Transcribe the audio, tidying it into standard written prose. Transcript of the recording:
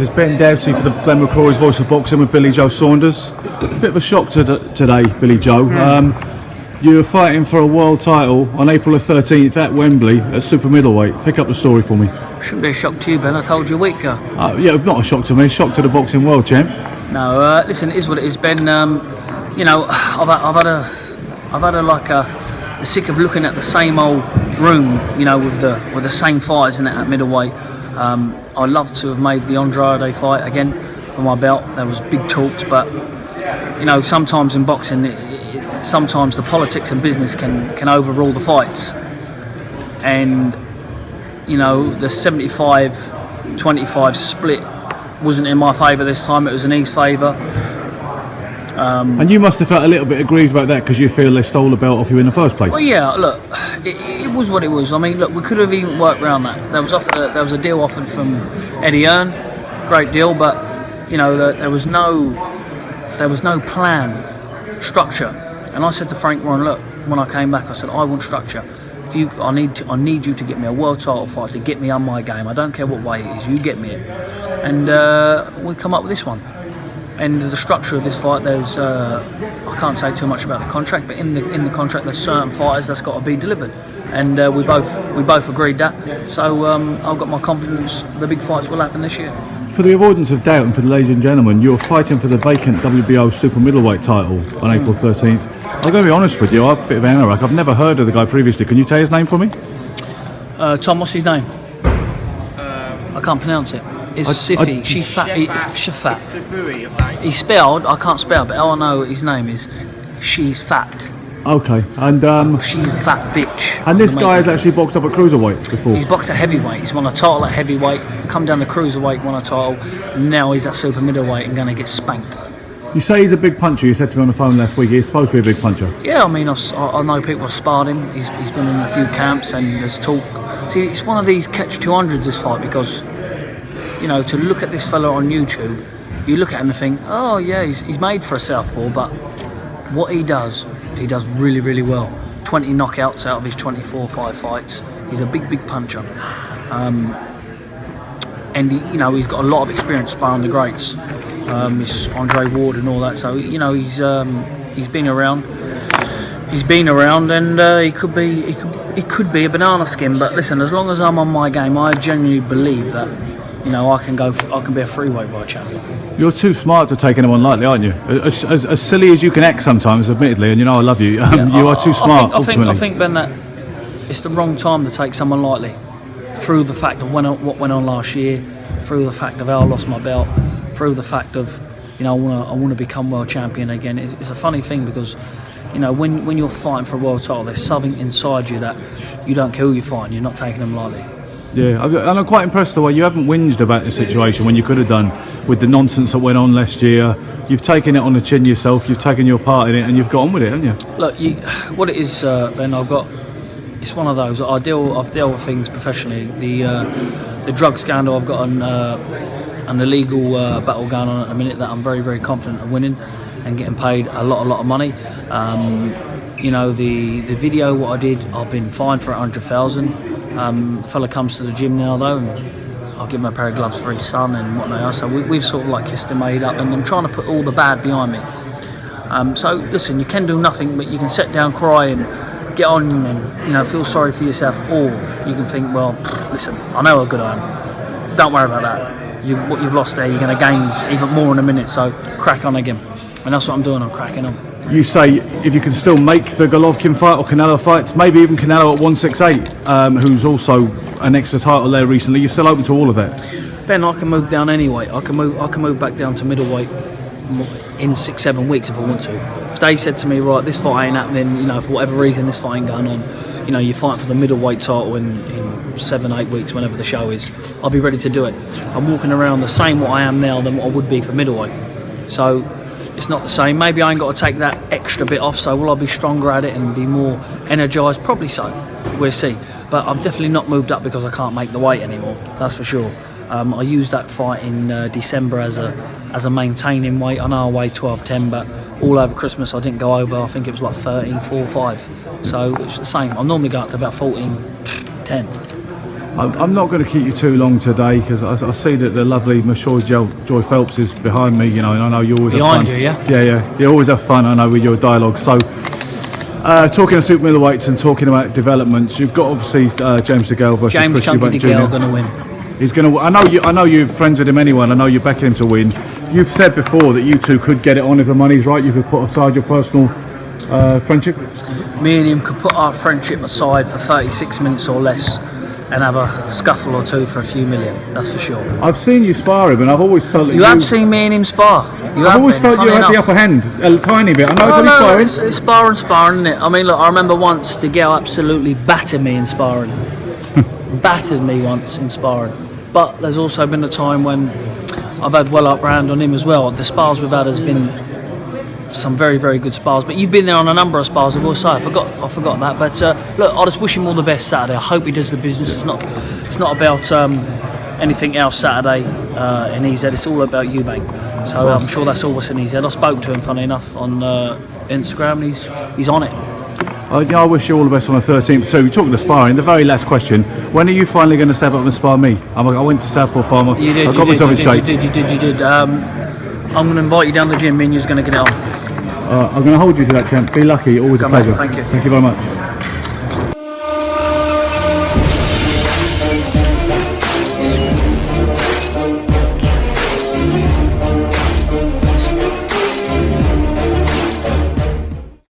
It's Ben Doughty for the McCrory's Voice of Boxing with Billy Joe Saunders. Bit of a shock today, Billy Joe. You're fighting for a world title on April the 13th at Wembley at super middleweight. Pick up the story for me. Shouldn't be a shock to you, Ben. I told you a week ago. Yeah, not a shock to me. Shock to the boxing world, champ. No, listen, it is what it is, Ben. You know, I've had a sick of looking at the same old room. You know, with the same fighters in it at middleweight. I'd love to have made the Andrade fight again for my belt. There was big talks, but you know, sometimes in boxing, sometimes the politics and business can overrule the fights. And you know, the 75-25 split wasn't in my favour this time. It was in his favour. And you must have felt a little bit aggrieved about that because you feel they stole the belt off you in the first place. Well, yeah. Look, it was what it was. I mean, look, we could have even worked around that. There was a deal offered from Eddie Hearn, great deal, but you know, there was no plan, structure. And I said to Frank Warren, look, when I came back, I said, I want structure. I need you to get me a world title fight to get me on my game. I don't care what way it is, you get me it. And we come up with this one. And the structure of this fight, there's I can't say too much about the contract, but in the contract there's certain fighters that's got to be delivered, and we both agreed that. So I've got my confidence the big fights will happen this year. For the avoidance of doubt, and for the ladies and gentlemen, you're fighting for the vacant WBO super middleweight title on April 13th. I'm going to be honest with you, I'm a bit of an anorak. I've never heard of the guy previously. Can you tell his name for me? Tom, what's his name? I can't pronounce it. It's Sifi. Shafat. He's spelled, I can't spell, but all I know his name is She's Fat. Okay, and she's a fat bitch. And this guy has actually boxed up at cruiserweight before. He's boxed at heavyweight. He's won a title at heavyweight, come down to cruiserweight, won a title. Now he's at super middleweight and going to get spanked. You say he's a big puncher. You said to me on the phone last week he's supposed to be a big puncher. Yeah, I mean, I know people have sparred him. He's been in a few camps and there's talk. See, it's one of these catch-200s, this fight, because you know, to look at this fella on YouTube, you look at him and think, oh yeah, he's made for a southpaw, but what he does really, really well. 20 knockouts out of his 24 fights. He's a big puncher. And you know, he's got a lot of experience sparring the greats. It's Andre Ward and all that, so you know, he's been around. He's been around, and he could be a banana skin. But listen, as long as I'm on my game, I genuinely believe that, you know, I can be a freeweight world champion. You're too smart to take anyone lightly, aren't you? As silly as you can act sometimes, admittedly, and you know I love you. You are too smart. I think, Ben, that it's the wrong time to take someone lightly. Through the fact of what went on last year, through the fact of how I lost my belt, through the fact of, you know, I want to become world champion again. It's a funny thing because, you know, when you're fighting for a world title, there's something inside you that you don't care who you're fighting. You're not taking them lightly. Yeah, and I'm quite impressed the way you haven't whinged about the situation when you could have done with the nonsense that went on last year. You've taken it on the chin yourself, you've taken your part in it, and you've got on with it, haven't you? Look, what it is, Ben, it's one of those. I've dealt with things professionally. The drug scandal I've got an illegal battle going on at the minute that I'm very, very confident of winning and getting paid a lot of money. You know, the video, what I did, I've been fined for 100,000. Fella comes to the gym now though, and I'll give him a pair of gloves for his son and whatnot. So we've sort of like kissed and made up, and I'm trying to put all the bad behind me. So listen, you can do nothing, but you can sit down, cry, and get on, and you know, feel sorry for yourself, or you can think, well, listen, I know how good I am. Don't worry about that. What you've lost there, you're going to gain even more in a minute. So crack on again, and that's what I'm doing. I'm cracking on. You say if you can still make the Golovkin fight or Canelo fights, maybe even Canelo at 168, who's also an extra title there recently, you're still open to all of that? Ben, I can move down anyway. I can move back down to middleweight in 6-7 weeks if I want to. If they said to me, right, this fight ain't happening, you know, for whatever reason this fight ain't going on, you know, you're fighting for the middleweight title in 7-8 weeks, whenever the show is, I'll be ready to do it. I'm walking around the same what I am now than what I would be for middleweight. So it's not the same. Maybe I ain't got to take that extra bit off, so will I be stronger at it and be more energised? Probably so. We'll see. But I've definitely not moved up because I can't make the weight anymore, that's for sure. I used that fight in December as a maintaining weight. I know I weighed 12.10, but all over Christmas I didn't go over, I think it was like 13.45. So it's the same. I normally go up to about 14.10. I'm not going to keep you too long today because I see that the lovely McCrory Joy Phelps is behind me, you know, and I know you always Behind have fun. you, yeah? Yeah. You always have fun, I know, with your dialogue. So, talking of super middleweights and talking about developments, you've got obviously James DeGale versus James Chris Chunky Eubank DeGale Jr. going to win. He's going to. I know you're friends with him anyway. And I know you're backing him to win. You've said before that you two could get it on if the money's right. You could put aside your personal friendship. Me and him could put our friendship aside for 36 minutes or less and have a scuffle or two for a few million, that's for sure. I've seen you spar him, and I've always felt that you have seen me and him spar. I've always felt you had the upper hand a tiny bit. I know it's only sparring. It's sparring, isn't it? I mean, look, I remember once DeGale absolutely battered me in sparring. Battered me once in sparring. But there's also been a time when I've had well up round on him as well. The spars we've had has been some very, very good spars. But you've been there on a number of spars, I will say. I forgot that. But look, I just wish him all the best Saturday. I hope he does the business. It's not about anything else Saturday in his head. It's all about Eubank. So I'm sure that's all what's in his head. I spoke to him, funny enough, on Instagram, and he's on it. I wish you all the best on the 13th. So, you're talking to sparring. The very last question: when are you finally going to step up and spar me? I went to Southport Farm. I got myself in shape. You did. I'm going to invite you down the gym. Me and you're going to get it on. I'm going to hold you to that, champ. Be lucky. Always a pleasure. Thank you. Thank you very much.